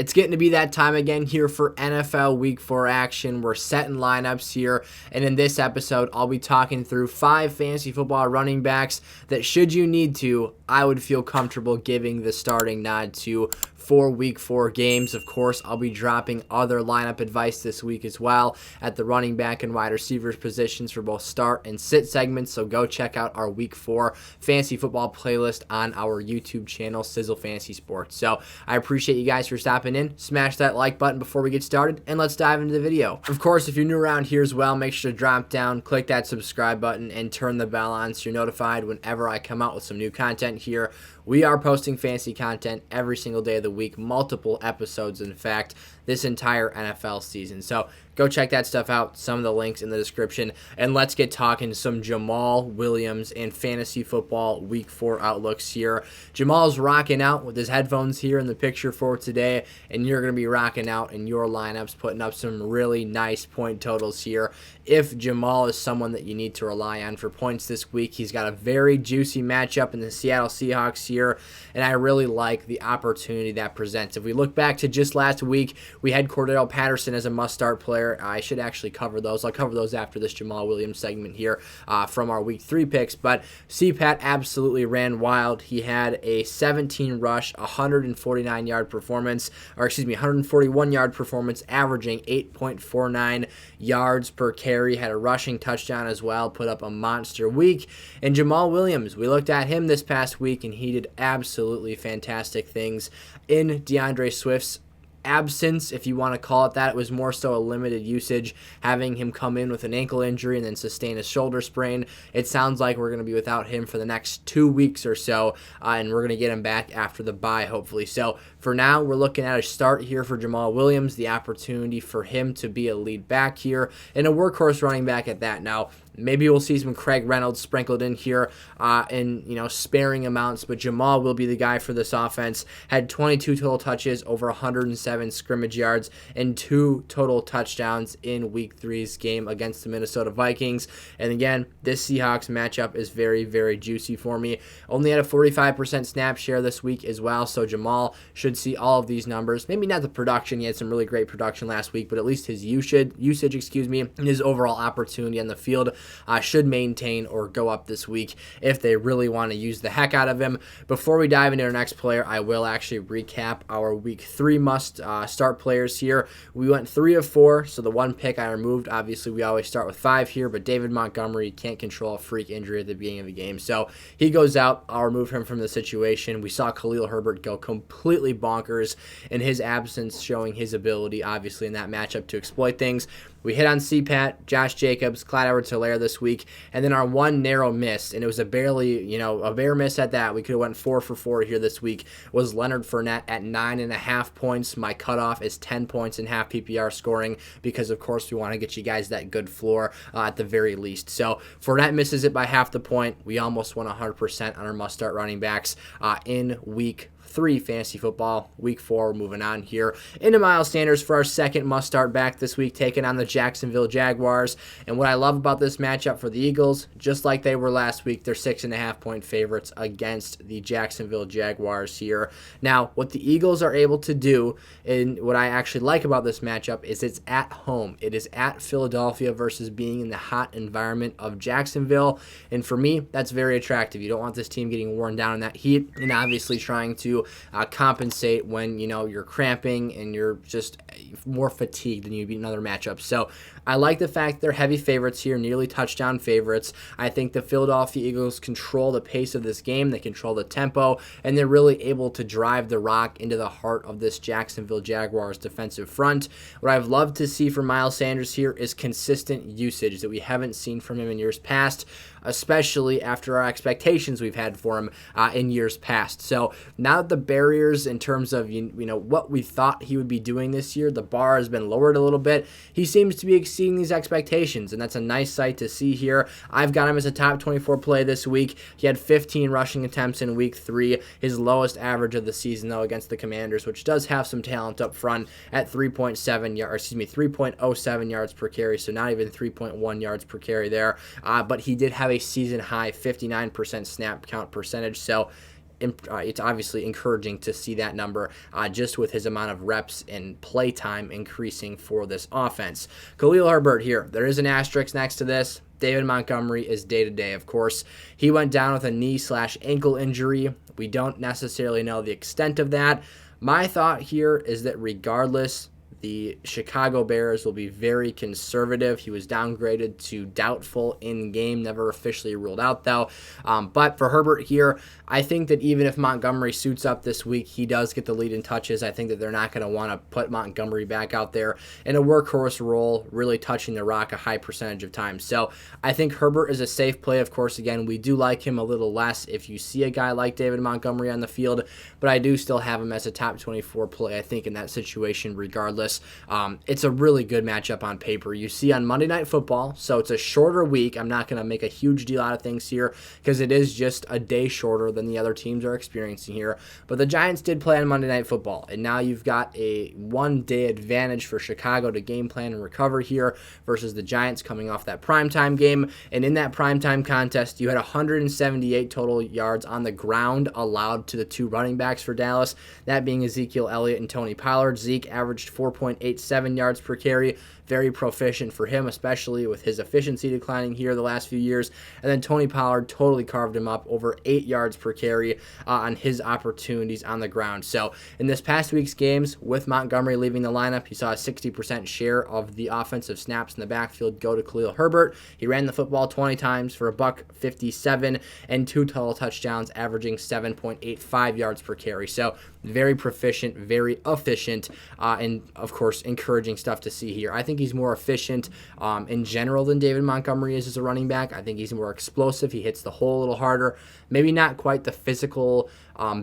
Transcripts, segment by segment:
It's getting to be that time again here for NFL Week 4 action. We're setting lineups here, and in this episode, I'll be talking through 5 fantasy football running backs that, should you need to, I would feel comfortable giving the starting nod to for Week 4 games. Of course, I'll be dropping other lineup advice this week as well at the running back and wide receivers positions for both start and sit segments, so go check out our Week 4 fantasy football playlist on our YouTube channel, Sizzle Fantasy Sports. So I appreciate you guys for stopping in. Smash that like button before we get started, and let's dive into the video. Of course, if you're new around here as well, make sure to drop down, click that subscribe button, and turn the bell on so you're notified whenever I come out with some new content here. We are posting fantasy content every single day of the week, multiple episodes, in fact, this entire NFL season. So go check that stuff out, some of the links in the description, and let's get talking some Jamaal Williams and fantasy football Week 4 outlooks here. Jamal's rocking out with his headphones here in the picture for today, and you're going to be rocking out in your lineups, putting up some really nice point totals here. If Jamaal is someone that you need to rely on for points this week, he's got a very juicy matchup in the Seattle Seahawks here, and I really like the opportunity that presents. If we look back to just last week, we had Cordell Patterson as a must-start player. I should actually cover those. I'll cover those after this Jamaal Williams segment here from our Week 3 picks, but CPAT absolutely ran wild. He had a 17 rush, 141-yard performance, averaging 8.49 yards per carry, had a rushing touchdown as well, put up a monster week. And Jamaal Williams, we looked at him this past week, and he did absolutely fantastic things in DeAndre Swift's absence, if you want to call it that. It was more so a limited usage, having him come in with an ankle injury and then sustain a shoulder sprain. It sounds like we're going to be without him for the next 2 weeks or so, and we're going to get him back after the bye, hopefully. So for now, we're looking at a start here for Jamaal Williams, the opportunity for him to be a lead back here and a workhorse running back at that. Now, maybe we'll see some Craig Reynolds sprinkled in here in sparing amounts, but Jamaal will be the guy for this offense. Had 22 total touches, over 107 scrimmage yards, and 2 total touchdowns in Week 3's game against the Minnesota Vikings. And again, this Seahawks matchup is very, very juicy for me. Only had a 45% snap share this week as well, so Jamaal should see all of these numbers. Maybe not the production. He had some really great production last week, but at least his usage, and his overall opportunity on the field should maintain or go up this week if they really want to use the heck out of him. Before we dive into our next player, I will actually recap our Week 3 must-start players here. We went 3 of 4, so the one pick I removed. Obviously, we always start with 5 here, but David Montgomery can't control a freak injury at the beginning of the game, so he goes out. I'll remove him from the situation. We saw Khalil Herbert go completely bonkers in his absence, showing his ability, obviously, in that matchup to exploit things. We hit on CPAT, Josh Jacobs, Clyde Edwards-Helaire this week, and then our one narrow miss, and it was a bare miss at that. We could have went 4 for 4 here this week, was Leonard Fournette at 9.5 points. My cutoff is 10 points in half PPR scoring because, of course, we want to get you guys that good floor at the very least. So Fournette misses it by half the point. We almost won 100% on our must-start running backs in Week 3 fantasy football. Week 4, moving on here into Miles Sanders for our second must-start back this week, taking on the Jacksonville Jaguars. And what I love about this matchup for the Eagles, just like they were last week, they're 6.5-point favorites against the Jacksonville Jaguars here. Now, what the Eagles are able to do, and what I actually like about this matchup, is it's at home. It is at Philadelphia versus being in the hot environment of Jacksonville. And for me, that's very attractive. You don't want this team getting worn down in that heat, and obviously trying to compensate when you're cramping and you're just more fatigued than you'd be in other matchups. So I like the fact they're heavy favorites here, nearly touchdown favorites. I think the Philadelphia Eagles control the pace of this game. They control the tempo, and they're really able to drive the rock into the heart of this Jacksonville Jaguars defensive front. What I've loved to see from Miles Sanders here is consistent usage that we haven't seen from him in years past, especially after our expectations we've had for him in years past. So now that the barriers in terms of what we thought he would be doing this year, the bar has been lowered a little bit. He seems to be exceeding these expectations, and that's a nice sight to see here. I've got him as a top 24 play this week. He had 15 rushing attempts in Week 3, his lowest average of the season though against the Commanders, which does have some talent up front at 3.07 yards per carry, so not even 3.1 yards per carry there. But he did have a season high 59% snap count percentage, so it's obviously encouraging to see that number just with his amount of reps and play time increasing for this offense. Khalil Herbert here. There is an asterisk next to this. David Montgomery is day-to-day, of course. He went down with a knee/ankle injury. We don't necessarily know the extent of that. My thought here is that regardless, the Chicago Bears will be very conservative. He was downgraded to doubtful in-game, never officially ruled out, though. But for Herbert here, I think that even if Montgomery suits up this week, he does get the lead in touches. I think that they're not going to want to put Montgomery back out there in a workhorse role, really touching the rock a high percentage of times. So I think Herbert is a safe play. Of course, again, we do like him a little less if you see a guy like David Montgomery on the field, but I do still have him as a top 24 play, I think, in that situation regardless. It's a really good matchup on paper. You see on Monday Night Football, so it's a shorter week. I'm not going to make a huge deal out of things here because it is just a day shorter than the other teams are experiencing here. But the Giants did play on Monday Night Football, and now you've got a one-day advantage for Chicago to game plan and recover here versus the Giants coming off that primetime game. And in that primetime contest, you had 178 total yards on the ground allowed to the two running backs for Dallas, that being Ezekiel Elliott and Tony Pollard. Zeke averaged 4.87 yards per carry. Very proficient for him, especially with his efficiency declining here the last few years. And then Tony Pollard totally carved him up, over 8 yards per carry on his opportunities on the ground. So in this past week's games, with Montgomery leaving the lineup, you saw a 60% share of the offensive snaps in the backfield go to Khalil Herbert. He ran the football 20 times for $157 and 2 total touchdowns, averaging 7.85 yards per carry. So very proficient, very efficient, and of course encouraging stuff to see here. I think he's more efficient in general than David Montgomery is as a running back. I think he's more explosive. He hits the hole a little harder. Maybe not quite the physical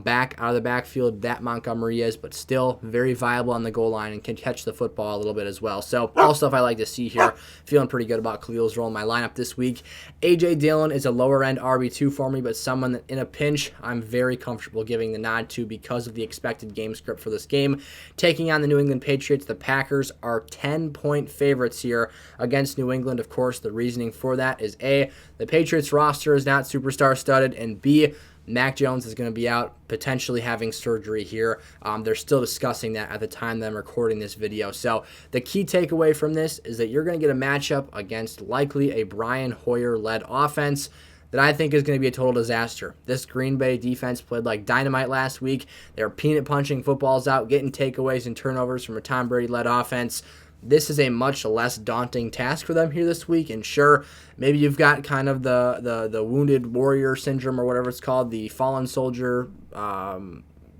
back out of the backfield that Montgomery is, but still very viable on the goal line and can catch the football a little bit as well. So all stuff I like to see here. Feeling pretty good about Khalil's role in my lineup this week. A.J. Dillon is a lower-end RB2 for me, but someone that in a pinch I'm very comfortable giving the nod to because of the expected game script for this game. Taking on the New England Patriots, the Packers are 10-point favorites here against New England. Of course, the reasoning for that is A, the Patriots roster is not superstar-studded, and B, Mac Jones is going to be out, potentially having surgery here. They're still discussing that at the time that I'm recording this video. So the key takeaway from this is that you're going to get a matchup against likely a Brian Hoyer-led offense that I think is going to be a total disaster. This Green Bay defense played like dynamite last week. They were peanut-punching footballs out, getting takeaways and turnovers from a Tom Brady-led offense. This is a much less daunting task for them here this week, and sure, maybe you've got kind of the wounded warrior syndrome or whatever it's called, the fallen soldier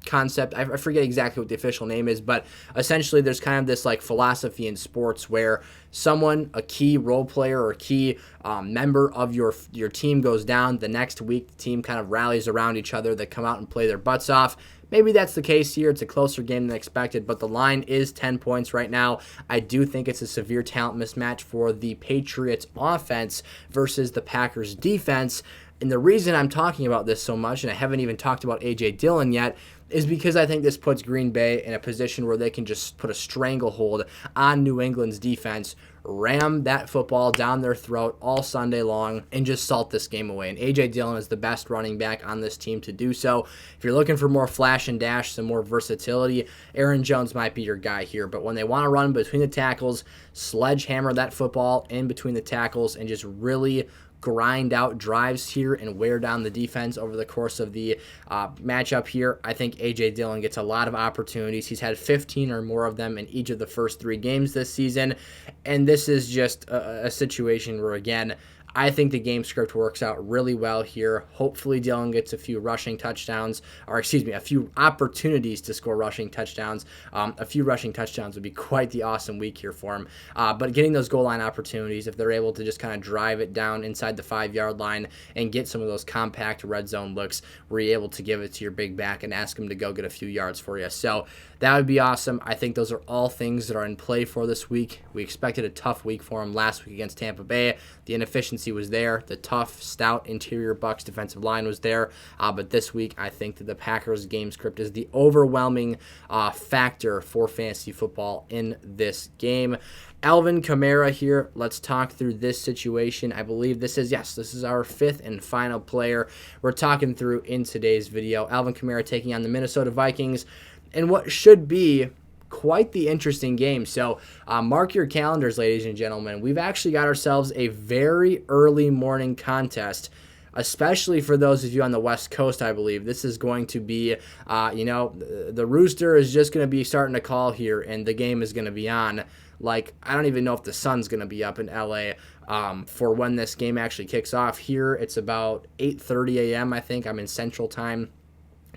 concept. I forget exactly what the official name is, but essentially there's kind of this like philosophy in sports where someone, a key role player or a key member of your team goes down. The next week, the team kind of rallies around each other. They come out and play their butts off. Maybe that's the case here. It's a closer game than expected, but the line is 10 points right now. I do think it's a severe talent mismatch for the Patriots offense versus the Packers defense. And the reason I'm talking about this so much, and I haven't even talked about A.J. Dillon yet, is because I think this puts Green Bay in a position where they can just put a stranglehold on New England's defense, ram that football down their throat all Sunday long, and just salt this game away. And A.J. Dillon is the best running back on this team to do so. If you're looking for more flash and dash, some more versatility, Aaron Jones might be your guy here. But when they want to run between the tackles, sledgehammer that football in between the tackles, and just really grind out drives here and wear down the defense over the course of the matchup here, I think A.J. Dillon gets a lot of opportunities. He's had 15 or more of them in each of the first 3 games this season, and this is just a situation where, again, I think the game script works out really well here. Hopefully Dillon gets a few rushing touchdowns, or excuse me, a few opportunities to score rushing touchdowns. A few rushing touchdowns would be quite the awesome week here for him. But getting those goal line opportunities, if they're able to just kind of drive it down inside the 5-yard line and get some of those compact red zone looks where you're able to give it to your big back and ask him to go get a few yards for you. So that would be awesome. I think those are all things that are in play for this week. We expected a tough week for him last week against Tampa Bay. The inefficiency consistency was there. The tough, stout interior Bucs defensive line was there. But this week, I think that the Packers game script is the overwhelming factor for fantasy football in this game. Alvin Kamara here. Let's talk through this situation. I believe this is our fifth and final player we're talking through in today's video. Alvin Kamara taking on the Minnesota Vikings in what should be quite the interesting game. So mark your calendars, ladies and gentlemen. We've actually got ourselves a very early morning contest, especially for those of you on the West Coast. I believe this is going to be, the rooster is just going to be starting to call here, and the game is going to be on. Like, I don't even know if the sun's going to be up in LA for when this game actually kicks off. Here, it's about 8:30 a.m., I think. I'm in Central Time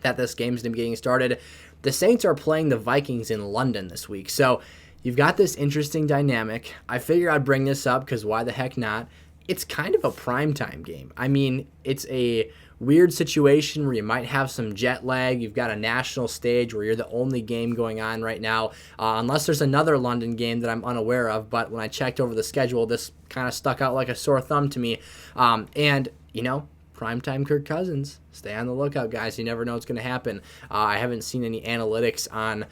that this game's going to be getting started. The Saints are playing the Vikings in London this week. So you've got this interesting dynamic. I figure I'd bring this up because why the heck not? It's kind of a primetime game. I mean, it's a weird situation where you might have some jet lag. You've got a national stage where you're the only game going on right now, unless there's another London game that I'm unaware of. But when I checked over the schedule, this kind of stuck out like a sore thumb to me. Primetime Kirk Cousins. Stay on the lookout, guys. You never know what's going to happen. I haven't seen any analytics on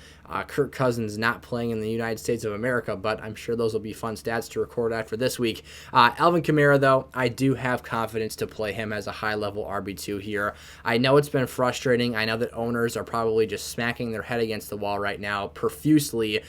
Kirk Cousins not playing in the United States of America, but I'm sure those will be fun stats to record after this week. Alvin Kamara, though, I do have confidence to play him as a high-level RB2 here. I know it's been frustrating. I know that owners are probably just smacking their head against the wall right now, profusely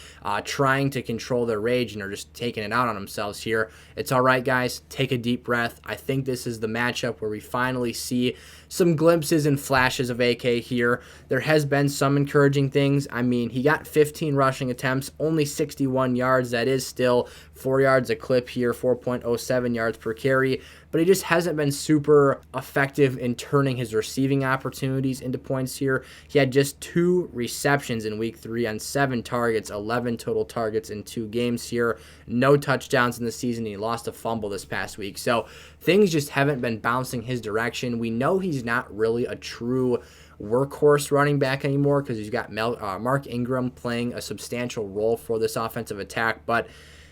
trying to control their rage and are just taking it out on themselves here. It's all right, guys. Take a deep breath. I think this is the matchup where we finally see some glimpses and flashes of AK here. There has been some encouraging things. I mean, he got 15 rushing attempts, only 61 yards. That is still 4 yards a clip here, 4.07 yards per carry. But he just hasn't been super effective in turning his receiving opportunities into points here. He had just 2 receptions in week 3 on 7 targets, 11 total targets in 2 games here. No touchdowns in the season. He lost a fumble this past week. So things just haven't been bouncing his direction. We know he's not really a true workhorse running back anymore because he's got Mark Ingram playing a substantial role for this offensive attack, but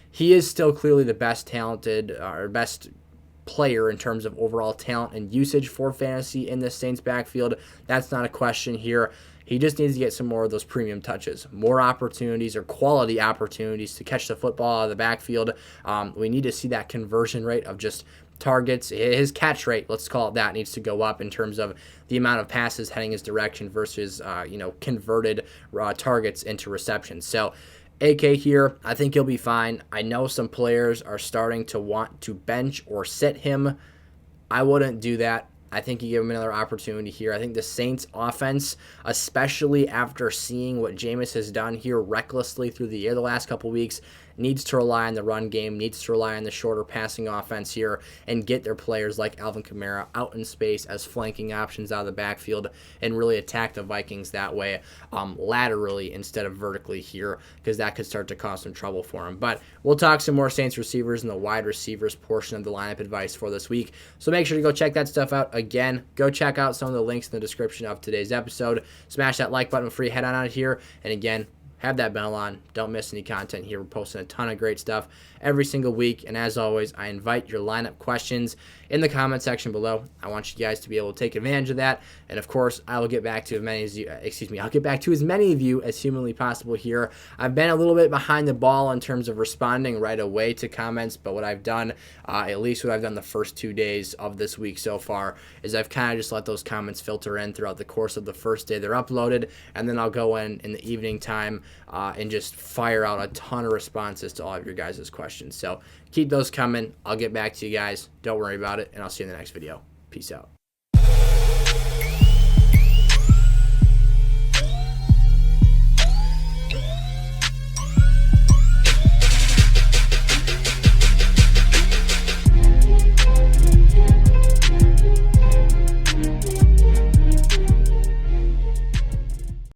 he is still clearly the best player in terms of overall talent and usage for fantasy in this Saints backfield. That's not a question here. He just needs to get some more of those premium touches, more opportunities or quality opportunities to catch the football out of the backfield. We need to see that conversion rate of just targets. His catch rate, let's call it that, needs to go up in terms of the amount of passes heading his direction versus converted targets into receptions. So AK here, I think he'll be fine. I know some players are starting to want to bench or sit him. I wouldn't do that. I think you give him another opportunity here. I think the Saints offense, especially after seeing what Jameis has done here recklessly through the year the last couple weeks, needs to rely on the run game, needs to rely on the shorter passing offense here, and get their players like Alvin Kamara out in space as flanking options out of the backfield and really attack the Vikings that way, laterally instead of vertically here, because that could start to cause some trouble for him. But we'll talk some more Saints receivers in the wide receivers portion of the lineup advice for this week. So make sure to go check that stuff out. Again, go check out some of the links in the description of today's episode. Smash that like button before you head on out here. And again, have that bell on. Don't miss any content here. We're posting a ton of great stuff every single week. And as always, I invite your lineup questions in the comment section below. I want you guys to be able to take advantage of that. And of course, I will get back to I'll get back to as many of you as humanly possible here. I've been a little bit behind the ball in terms of responding right away to comments, but what I've done, at least what I've done the first 2 days of this week so far, is I've kind of just let those comments filter in throughout the course of the first day they're uploaded, and then I'll go in the evening time and just fire out a ton of responses to all of your guys' questions. So keep those coming. I'll get back to you guys. Don't worry about it, and I'll see you in the next video. Peace out.